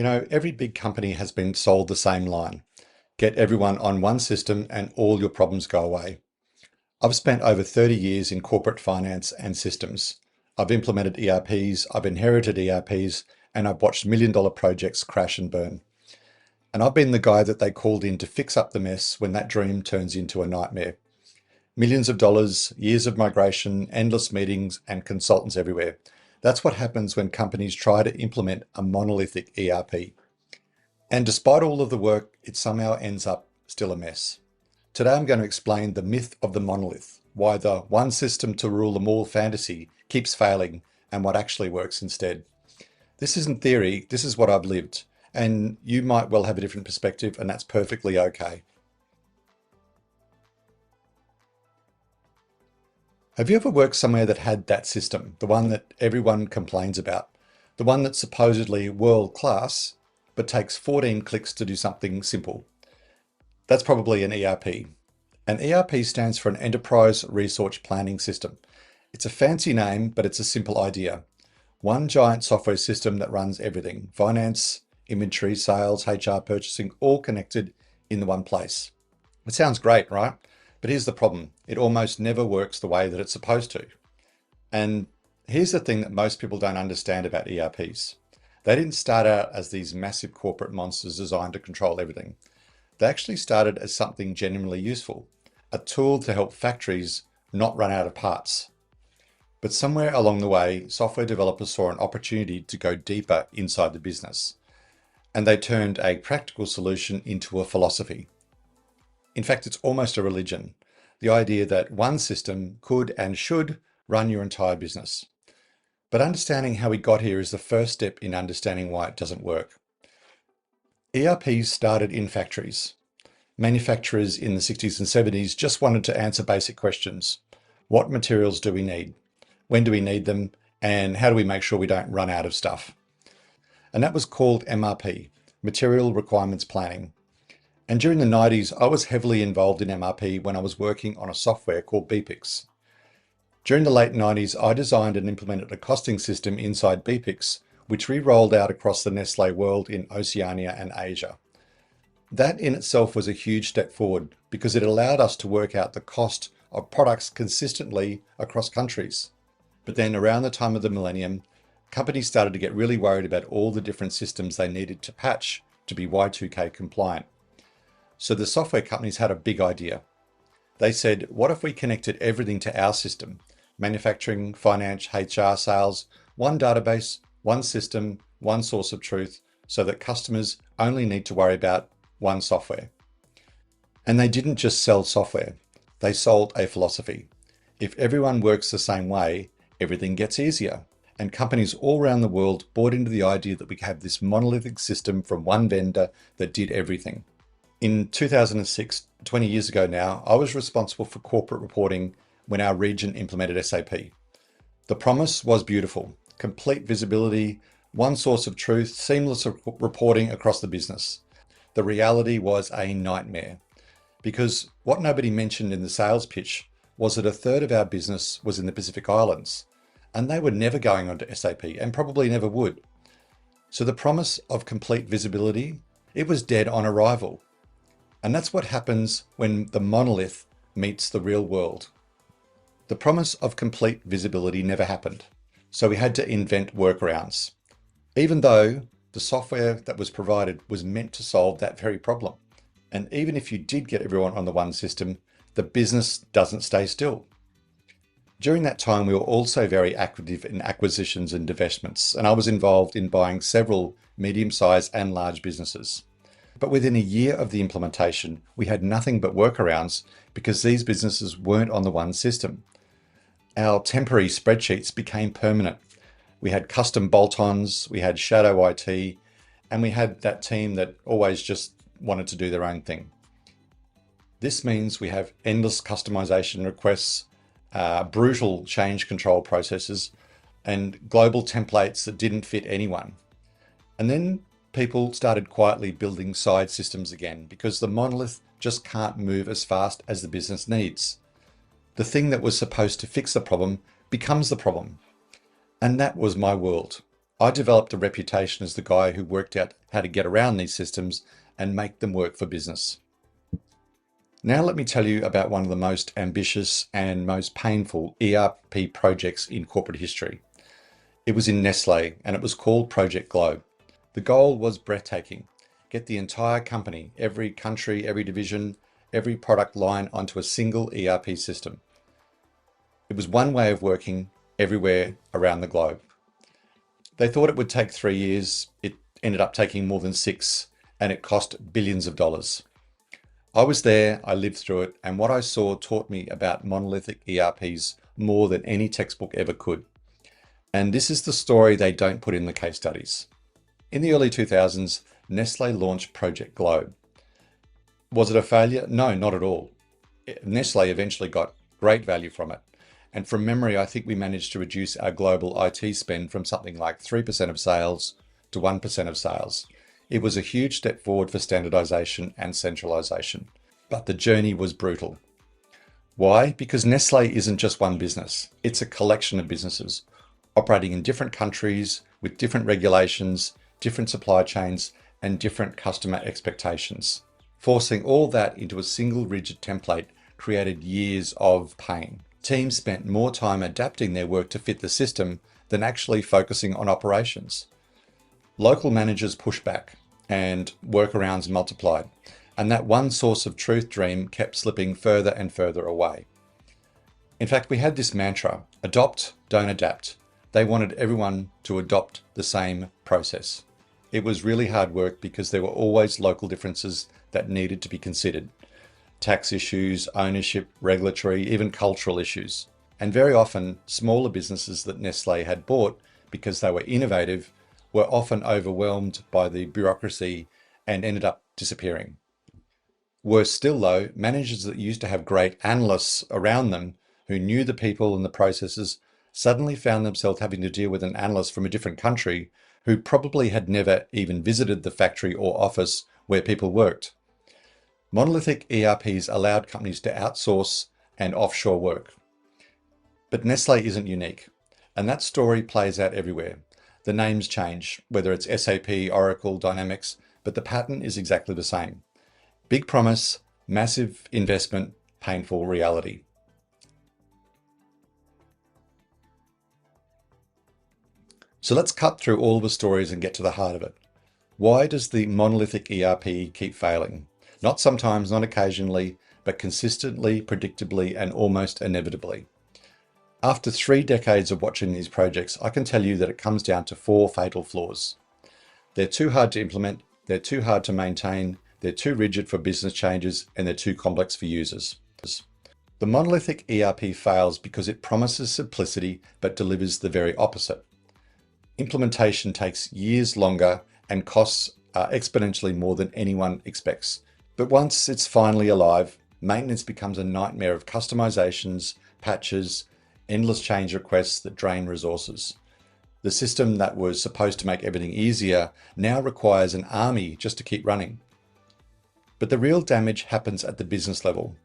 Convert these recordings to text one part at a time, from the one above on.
Every big company has been sold the same line. Get everyone on one system and all your problems go away. I've spent over 30 years in corporate finance and systems. I've implemented ERPs, I've inherited ERPs, and I've watched million-dollar projects crash and burn. And I've been the guy that they called in to fix up the mess when that dream turns into a nightmare. Millions of dollars, years of migration, endless meetings, and consultants everywhere. That's what happens when companies try to implement a monolithic ERP. And despite all of the work, it somehow ends up still a mess. Today I'm going to explain the myth of the monolith, why the one system to rule them all fantasy keeps failing, and what actually works instead. This isn't theory, this is what I've lived, and you might well have a different perspective, and that's perfectly okay. Have you ever worked somewhere that had that system, the one that everyone complains about, the one that's supposedly world class, but takes 14 clicks to do something simple? That's probably an ERP. An ERP stands for an Enterprise Resource Planning System. It's a fancy name, but it's a simple idea. One giant software system that runs everything: finance, inventory, sales, HR, purchasing, all connected in the one place. It sounds great, right? But here's the problem. It almost never works the way that it's supposed to. And here's the thing that most people don't understand about ERPs. They didn't start out as these massive corporate monsters designed to control everything. They actually started as something genuinely useful, a tool to help factories not run out of parts. But somewhere along the way, software developers saw an opportunity to go deeper inside the business, and they turned a practical solution into a philosophy. In fact, it's almost a religion. The idea that one system could and should run your entire business. But understanding how we got here is the first step in understanding why it doesn't work. ERPs started in factories. Manufacturers in the 60s and 70s just wanted to answer basic questions. What materials do we need? When do we need them? And how do we make sure we don't run out of stuff? And that was called MRP, Material Requirements Planning. And during the 90s, I was heavily involved in MRP when I was working on a software called BPIX. During the late 90s, I designed and implemented a costing system inside BPIX, which we rolled out across the Nestlé world in Oceania and Asia. That in itself was a huge step forward because it allowed us to work out the cost of products consistently across countries. But then around the time of the millennium, companies started to get really worried about all the different systems they needed to patch to be Y2K compliant. So the software companies had a big idea. They said, what if we connected everything to our system? Manufacturing, finance, HR, sales, one database, one system, one source of truth, so that customers only need to worry about one software. And they didn't just sell software, they sold a philosophy. If everyone works the same way, everything gets easier. And companies all around the world bought into the idea that we could have this monolithic system from one vendor that did everything. In 2006, 20 years ago now, I was responsible for corporate reporting when our region implemented SAP. The promise was beautiful: complete visibility, one source of truth, seamless reporting across the business. The reality was a nightmare, because what nobody mentioned in the sales pitch was that a third of our business was in the Pacific Islands, and they were never going onto SAP and probably never would. So the promise of complete visibility, it was dead on arrival. And that's what happens when the monolith meets the real world. The promise of complete visibility never happened, so we had to invent workarounds, even though the software that was provided was meant to solve that very problem. And even if you did get everyone on the one system, the business doesn't stay still. During that time, we were also very active in acquisitions and divestments, and I was involved in buying several medium-sized and large businesses. But within a year of the implementation, we had nothing but workarounds because these businesses weren't on the one system. Our temporary spreadsheets became permanent. We had custom bolt-ons, we had shadow IT, and we had that team that always just wanted to do their own thing. This means we have endless customization requests, brutal change control processes, and global templates that didn't fit anyone. And then people started quietly building side systems again because the monolith just can't move as fast as the business needs. The thing that was supposed to fix the problem becomes the problem. And that was my world. I developed a reputation as the guy who worked out how to get around these systems and make them work for business. Now let me tell you about one of the most ambitious and most painful ERP projects in corporate history. It was in Nestlé and it was called Project Globe. The goal was breathtaking. Get the entire company, every country, every division, every product line onto a single ERP system. It was one way of working everywhere around the globe. They thought it would take 3 years. It ended up taking more than 6, and it cost billions of dollars. I was there, I lived through it, and what I saw taught me about monolithic ERPs more than any textbook ever could. And this is the story they don't put in the case studies. In the early 2000s, Nestlé launched Project Globe. Was it a failure? No, not at all. Nestlé eventually got great value from it. And from memory, I think we managed to reduce our global IT spend from something like 3% of sales to 1% of sales. It was a huge step forward for standardization and centralization. But the journey was brutal. Why? Because Nestlé isn't just one business. It's a collection of businesses operating in different countries with different regulations, different supply chains, and different customer expectations. Forcing all that into a single rigid template created years of pain. Teams spent more time adapting their work to fit the system than actually focusing on operations. Local managers pushed back and workarounds multiplied, and that one source of truth dream kept slipping further and further away. In fact, we had this mantra, adopt, don't adapt. They wanted everyone to adopt the same process. It was really hard work because there were always local differences that needed to be considered. Tax issues, ownership, regulatory, even cultural issues. And very often, smaller businesses that Nestlé had bought because they were innovative were often overwhelmed by the bureaucracy and ended up disappearing. Worse still though, managers that used to have great analysts around them who knew the people and the processes suddenly found themselves having to deal with an analyst from a different country who probably had never even visited the factory or office where people worked. Monolithic ERPs allowed companies to outsource and offshore work. But Nestlé isn't unique, and that story plays out everywhere. The names change, whether it's SAP, Oracle, Dynamics, but the pattern is exactly the same. Big promise, massive investment, painful reality. So let's cut through all the stories and get to the heart of it. Why does the monolithic ERP keep failing? Not sometimes, not occasionally, but consistently, predictably, and almost inevitably. After 3 decades of watching these projects, I can tell you that it comes down to 4 fatal flaws. They're too hard to implement, they're too hard to maintain, they're too rigid for business changes, and they're too complex for users. The monolithic ERP fails because it promises simplicity but delivers the very opposite. Implementation takes years longer and costs are exponentially more than anyone expects. But once it's finally alive, maintenance becomes a nightmare of customizations, patches, endless change requests that drain resources. The system that was supposed to make everything easier now requires an army just to keep running. But the real damage happens at the business level.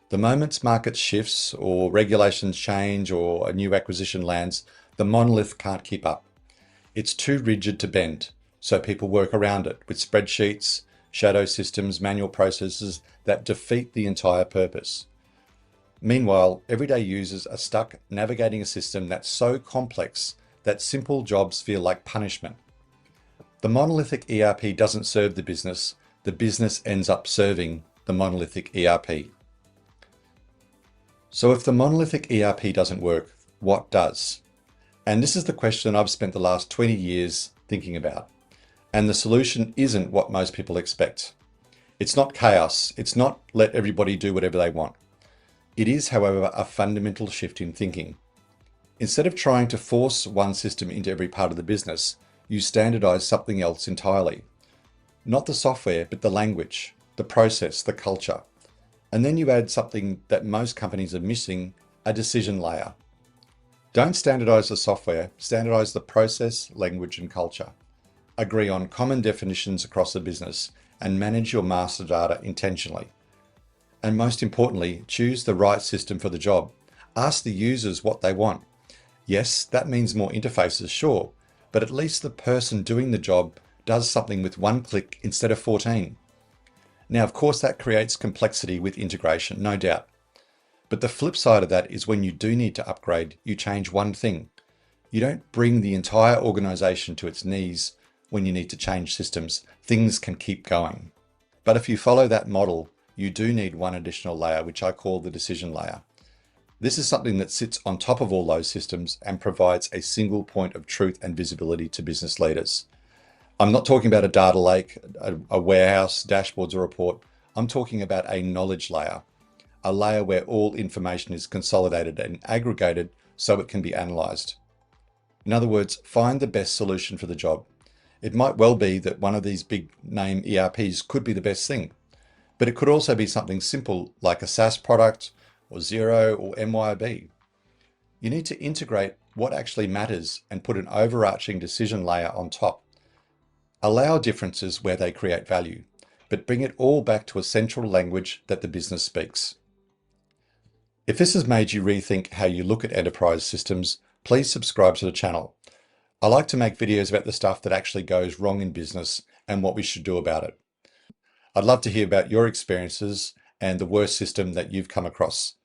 The moment market shifts or regulations change or a new acquisition lands, the monolith can't keep up. It's too rigid to bend, so people work around it with spreadsheets, shadow systems, manual processes that defeat the entire purpose. Meanwhile, everyday users are stuck navigating a system that's so complex that simple jobs feel like punishment. The monolithic ERP doesn't serve the business ends up serving the monolithic ERP. So if the monolithic ERP doesn't work, what does? And this is the question I've spent the last 20 years thinking about. And the solution isn't what most people expect. It's not chaos. It's not let everybody do whatever they want. It is, however, a fundamental shift in thinking. Instead of trying to force one system into every part of the business, you standardize something else entirely. Not the software, but the language, the process, the culture. And then you add something that most companies are missing, a decision layer. Don't standardize the software, standardize the process, language, and culture. Agree on common definitions across the business and manage your master data intentionally. And most importantly, choose the right system for the job. Ask the users what they want. Yes, that means more interfaces, sure, but at least the person doing the job does something with one click instead of 14. Now, of course, that creates complexity with integration, no doubt. But the flip side of that is when you do need to upgrade, you change one thing. You don't bring the entire organization to its knees when you need to change systems. Things can keep going. But if you follow that model, you do need one additional layer, which I call the decision layer. This is something that sits on top of all those systems and provides a single point of truth and visibility to business leaders. I'm not talking about a data lake, a warehouse, dashboards, or report. I'm talking about a knowledge layer, a layer where all information is consolidated and aggregated so it can be analyzed. In other words, find the best solution for the job. It might well be that one of these big name ERPs could be the best thing, but it could also be something simple like a SaaS product or Xero or MYOB. You need to integrate what actually matters and put an overarching decision layer on top. Allow differences where they create value, but bring it all back to a central language that the business speaks. If this has made you rethink how you look at enterprise systems, please subscribe to the channel. I like to make videos about the stuff that actually goes wrong in business and what we should do about it. I'd love to hear about your experiences and the worst system that you've come across.